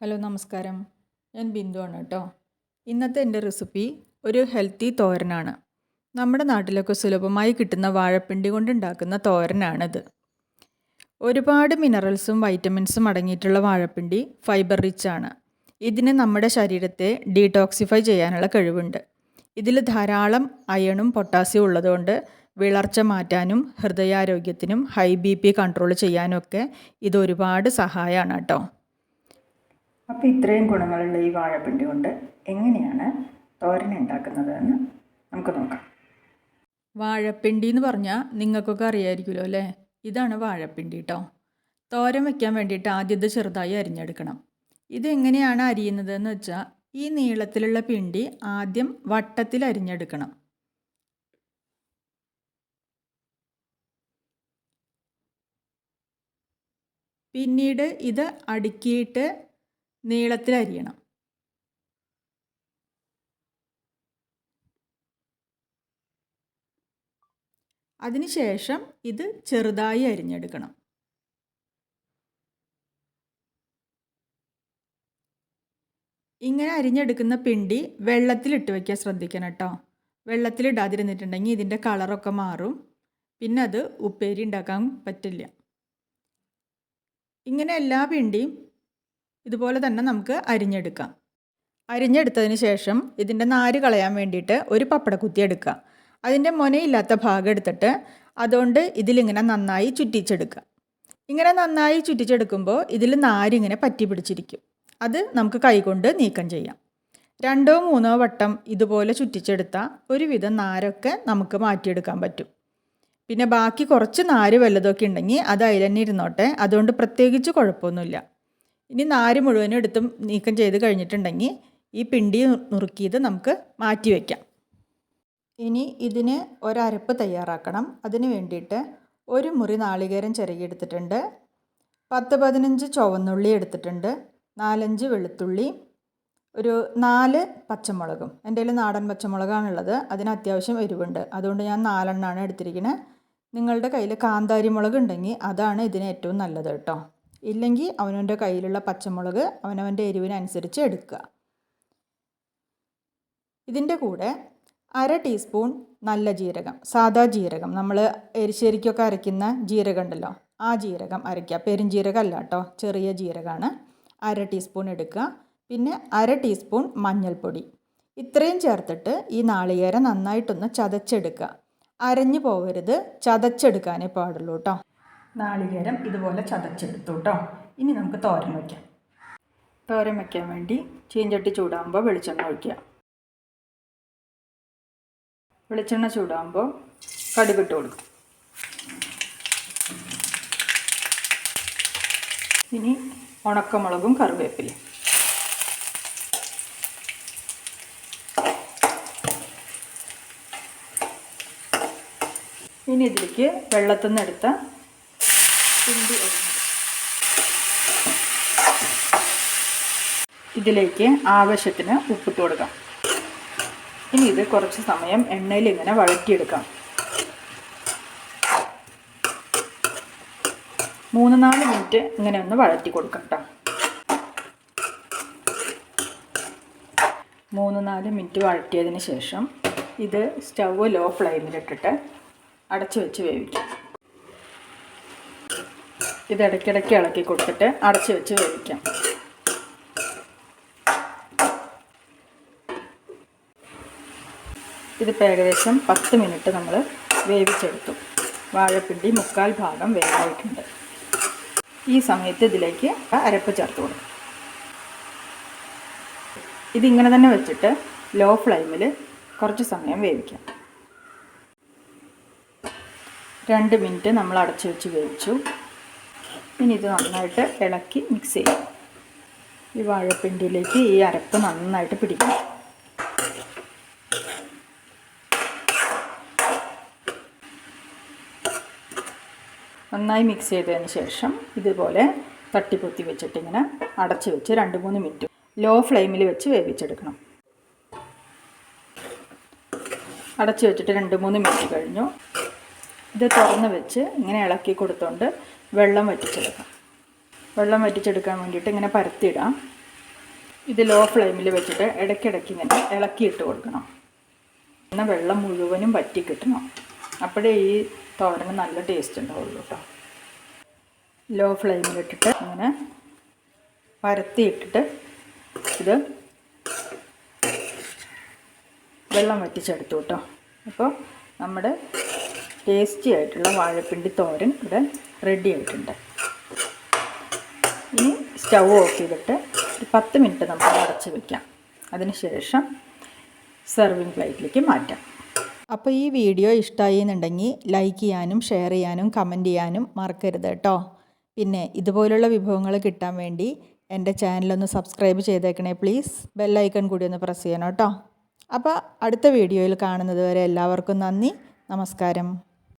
Hello നമസ്കാരം, ഞാൻ ബിന്ദു ആണ് കേട്ടോ. ഇന്നത്തെ എൻ്റെ റെസിപ്പി ഒരു ഹെൽത്തി തോരനാണ്. നമ്മുടെ നാട്ടിലൊക്കെ സുലഭമായി കിട്ടുന്ന വാഴപ്പിണ്ടി കൊണ്ടുണ്ടാക്കുന്ന തോരനാണിത്. ഒരുപാട് മിനറൽസും വൈറ്റമിൻസും അടങ്ങിയിട്ടുള്ള വാഴപ്പിണ്ടി ഫൈബർ റിച്ച് ആണ്. ഇതിന് നമ്മുടെ ശരീരത്തെ ഡീടോക്സിഫൈ ചെയ്യാനുള്ള കഴിവുണ്ട്. ഇതിൽ ധാരാളം അയണും പൊട്ടാസ്യവും ഉള്ളതുകൊണ്ട് വിളർച്ച മാറ്റാനും ഹൃദയാരോഗ്യത്തിനും ഹൈ BP കൺട്രോൾ ചെയ്യാനും ഒക്കെ ഇത് ഒരുപാട് സഹായമാണ് കേട്ടോ. അപ്പോൾ ഇത്രയും ഗുണങ്ങളുള്ള ഈ വാഴപ്പിണ്ടി കൊണ്ട് എങ്ങനെയാണ് തോരൻ ഉണ്ടാക്കുന്നതെന്ന് നമുക്ക് നോക്കാം. വാഴപ്പിണ്ടി എന്ന് പറഞ്ഞാൽ നിങ്ങൾക്കൊക്കെ അറിയാമായിരിക്കുമല്ലോ അല്ലേ. ഇതാണ് വാഴപ്പിണ്ടി കേട്ടോ. തോരൻ വയ്ക്കാൻ വേണ്ടിയിട്ട് ആദ്യം ഇത് ചെറുതായി അരിഞ്ഞെടുക്കണം. ഇതെങ്ങനെയാണ് അരിയുന്നതെന്ന് വെച്ചാൽ ഈ നീളത്തിലുള്ള പിണ്ടി ആദ്യം വട്ടത്തിൽ അരിഞ്ഞെടുക്കണം. പിന്നീട് ഇത് അടുക്കിയിട്ട് നീളത്തിൽ അരിയണം. അതിനുശേഷം ഇത് ചെറുതായി അരിഞ്ഞെടുക്കണം. ഇങ്ങനെ അരിഞ്ഞെടുക്കുന്ന പിണ്ടി വെള്ളത്തിലിട്ട് വയ്ക്കാൻ ശ്രദ്ധിക്കണം കേട്ടോ. വെള്ളത്തിലിടാതിരുന്നിട്ടുണ്ടെങ്കിൽ ഇതിൻ്റെ കളറൊക്കെ മാറും, പിന്നെ അത് ഉപ്പേരി ഉണ്ടാക്കാൻ പറ്റില്ല. ഇങ്ങനെ എല്ലാ പിണ്ടിയും ഇതുപോലെ തന്നെ നമുക്ക് അരിഞ്ഞെടുക്കാം. അരിഞ്ഞെടുത്തതിന് ശേഷം ഇതിൻ്റെ നാര് കളയാൻ വേണ്ടിയിട്ട് ഒരു പപ്പടക്കുത്തി എടുക്കുക. അതിൻ്റെ മുനയില്ലാത്ത ഭാഗം എടുത്തിട്ട് അതുകൊണ്ട് ഇതിലിങ്ങനെ നന്നായി ചുറ്റിച്ചെടുക്കുക. ഇങ്ങനെ നന്നായി ചുറ്റിച്ചെടുക്കുമ്പോൾ ഇതിൽ നാരിങ്ങനെ പറ്റി പിടിച്ചിരിക്കും. അത് നമുക്ക് കൈകൊണ്ട് നീക്കം ചെയ്യാം. 2-3 വട്ടം ഇതുപോലെ ചുറ്റിച്ചെടുത്താൽ ഒരുവിധം നാരൊക്കെ നമുക്ക് മാറ്റിയെടുക്കാൻ പറ്റും. പിന്നെ ബാക്കി കുറച്ച് നാര് വല്ലതൊക്കെ ഉണ്ടെങ്കിൽ അത് അതിൽ തന്നെ ഇരുന്നോട്ടെ, അതുകൊണ്ട് പ്രത്യേകിച്ച് കുഴപ്പമൊന്നുമില്ല. ഇനി നാര് മുഴുവനും എടുത്തും നീക്കം ചെയ്ത് കഴിഞ്ഞിട്ടുണ്ടെങ്കിൽ ഈ പിണ്ടി നുറുക്കിയത് നമുക്ക് മാറ്റി വയ്ക്കാം. ഇനി ഇതിന് ഒരരപ്പ് തയ്യാറാക്കണം. അതിന് വേണ്ടിയിട്ട് ഒരു മുറി നാളികേരം ചിരകിയെടുത്തിട്ടുണ്ട്, 10-15 ചുവന്നുള്ളി എടുത്തിട്ടുണ്ട്, 4-5 വെളുത്തുള്ളി, ഒരു 4 പച്ചമുളകും. എൻ്റെ കയ്യിൽ നാടൻ പച്ചമുളകാണുള്ളത്, അതിന് അത്യാവശ്യം എരിവുണ്ട്, അതുകൊണ്ട് ഞാൻ 4 എണ്ണമാണ് എടുത്തിരിക്കുന്നത്. നിങ്ങളുടെ കയ്യിൽ കാന്താരി മുളക് ഉണ്ടെങ്കിൽ അതാണ് ഇതിന് ഏറ്റവും നല്ലത് കേട്ടോ. ഇല്ലെങ്കിൽ അവനവൻ്റെ കയ്യിലുള്ള പച്ചമുളക് അവനവൻ്റെ എരിവിനനുസരിച്ച് എടുക്കുക. ഇതിൻ്റെ കൂടെ 1/2 ടീസ്പൂൺ നല്ല ജീരകം, സാദാ ജീരകം, നമ്മൾ എരിശ്ശേരിക്കൊക്കെ അരയ്ക്കുന്ന ജീരകം ഉണ്ടല്ലോ, ആ ജീരകം അരയ്ക്കുക. പെരുംജീരകം അല്ല കേട്ടോ, ചെറിയ ജീരകമാണ്. 1/2 ടീസ്പൂൺ എടുക്കുക. പിന്നെ 1/2 ടീസ്പൂൺ മഞ്ഞൾപ്പൊടി. ഇത്രയും ചേർത്തിട്ട് ഈ നാളികേരം നന്നായിട്ടൊന്ന് ചതച്ചെടുക്കുക. അരഞ്ഞു പോകരുത്, ചതച്ചെടുക്കാനേ പാടുള്ളൂ കേട്ടോ. നാളികേരം ഇതുപോലെ ചതച്ചെടുത്തു കേട്ടോ. ഇനി നമുക്ക് തോരൻ വയ്ക്കാം. തോരൻ വയ്ക്കാൻ വേണ്ടി ചീഞ്ചട്ടി ചൂടാകുമ്പോൾ വെളിച്ചെണ്ണ ഒഴിക്കുക. വെളിച്ചെണ്ണ ചൂടാകുമ്പോൾ കടുകിട്ട് കൊടുക്കും. ഇനി ഉണക്കമുളകും കറിവേപ്പിലയും. ഇനി ഇതിലേക്ക് വെള്ളത്തിൽ നിന്ന് എടുത്ത പിണ്ടി അരിഞ്ഞത്, ഇതിലേക്ക് ആവശ്യത്തിന് ഉപ്പിട്ട് കൊടുക്കാം. ഇനി ഇത് കുറച്ച് സമയം എണ്ണയിൽ ഇങ്ങനെ വഴറ്റിയെടുക്കാം. 3-4 മിനിറ്റ് ഇങ്ങനെ ഒന്ന് വഴറ്റി കൊടുക്കാം കേട്ടോ. 3-4 മിനിറ്റ് വഴറ്റിയതിന് ശേഷം ഇത് സ്റ്റൗ ലോ ഫ്ലെയിമിലിട്ടിട്ട് അടച്ചു വെച്ച് വേവിക്കാം. ഇത് ഇടയ്ക്കിടയ്ക്ക് ഇളക്കി കൊടുത്തിട്ട് അടച്ചു വെച്ച് വേവിക്കാം. ഇതിപ്പോൾ ഏകദേശം 10 മിനിറ്റ് നമ്മൾ വേവിച്ചെടുത്തു. വാഴപ്പിണ്ടി 3/4 ഭാഗം വേവായിട്ടുണ്ട്. ഈ സമയത്ത് ഇതിലേക്ക് അരപ്പ് ചേർത്ത് കൊടുക്കും. ഇതിങ്ങനെ തന്നെ വെച്ചിട്ട് ലോ ഫ്ലെയിമിൽ കുറച്ച് സമയം വേവിക്കാം. 2 മിനിറ്റ് നമ്മൾ അടച്ചു വെച്ച് വേവിച്ചു. ഇനി ഇത് നന്നായിട്ട് ഇളക്കി മിക്സ് ചെയ്യാം. ഈ വാഴപ്പിണ്ടിയിലേക്ക് ഈ അരപ്പ് നന്നായിട്ട് പിടിക്കണം. നന്നായി മിക്സ് ചെയ്തതിന് ശേഷം ഇതുപോലെ തട്ടിപ്പൊത്തി വെച്ചിട്ട് ഇങ്ങനെ അടച്ച് വെച്ച് 2-3 മിനിറ്റ് ലോ ഫ്ലെയിമിൽ വെച്ച് വേവിച്ചെടുക്കണം. അടച്ച് വെച്ചിട്ട് 2-3 മിനിറ്റ് കഴിഞ്ഞു. ഇത് തുറന്ന് വെച്ച് ഇങ്ങനെ ഇളക്കി കൊടുത്തുകൊണ്ട് വെള്ളം വറ്റിച്ചെടുക്കാം. വെള്ളം വറ്റിച്ചെടുക്കാൻ വേണ്ടിയിട്ട് ഇങ്ങനെ പരത്തിയിടാം. ഇത് ലോ ഫ്ലെയിമിൽ വെച്ചിട്ട് ഇടയ്ക്കിടയ്ക്ക് ഇങ്ങനെ ഇളക്കിയിട്ട് കൊടുക്കണം. എന്നാൽ വെള്ളം മുഴുവനും വറ്റി കിട്ടണം. അപ്പോഴേ ഈ തോരന് നല്ല ടേസ്റ്റ് ഉണ്ടാവുള്ളൂ കേട്ടോ. ലോ ഫ്ലെയിമിലിട്ടിട്ട് ഇങ്ങനെ പരത്തിയിട്ടിട്ട് ഇത് വെള്ളം വറ്റിച്ചെടുത്തു കേട്ടോ. അപ്പോൾ നമ്മുടെ ടേസ്റ്റി ആയിട്ടുള്ള വാഴപ്പിണ്ടി തോരൻ ഇവിടെ റെഡി ആയിട്ടുണ്ട്. ഇനി സ്റ്റൗ ഓഫ് ചെയ്തിട്ട് ഒരു 10 മിനിറ്റ് നമുക്ക് അടച്ച് വയ്ക്കാം. അതിന് ശേഷം സെർവിങ് പ്ലേറ്റിലേക്ക് മാറ്റാം. അപ്പോൾ ഈ വീഡിയോ ഇഷ്ടമായി എന്നുണ്ടെങ്കിൽ ലൈക്ക് ചെയ്യാനും ഷെയർ ചെയ്യാനും കമൻറ്റ് ചെയ്യാനും മറക്കരുത് കേട്ടോ. പിന്നെ ഇതുപോലുള്ള വിഭവങ്ങൾ കിട്ടാൻ വേണ്ടി എൻ്റെ ചാനലൊന്ന് സബ്സ്ക്രൈബ് ചെയ്തേക്കണേ പ്ലീസ്. ബെല്ലൈക്കൺ കൂടി ഒന്ന് പ്രസ് ചെയ്യണം കേട്ടോ. അപ്പോൾ അടുത്ത വീഡിയോയിൽ കാണുന്നത് വരെ എല്ലാവർക്കും നന്ദി, നമസ്കാരം.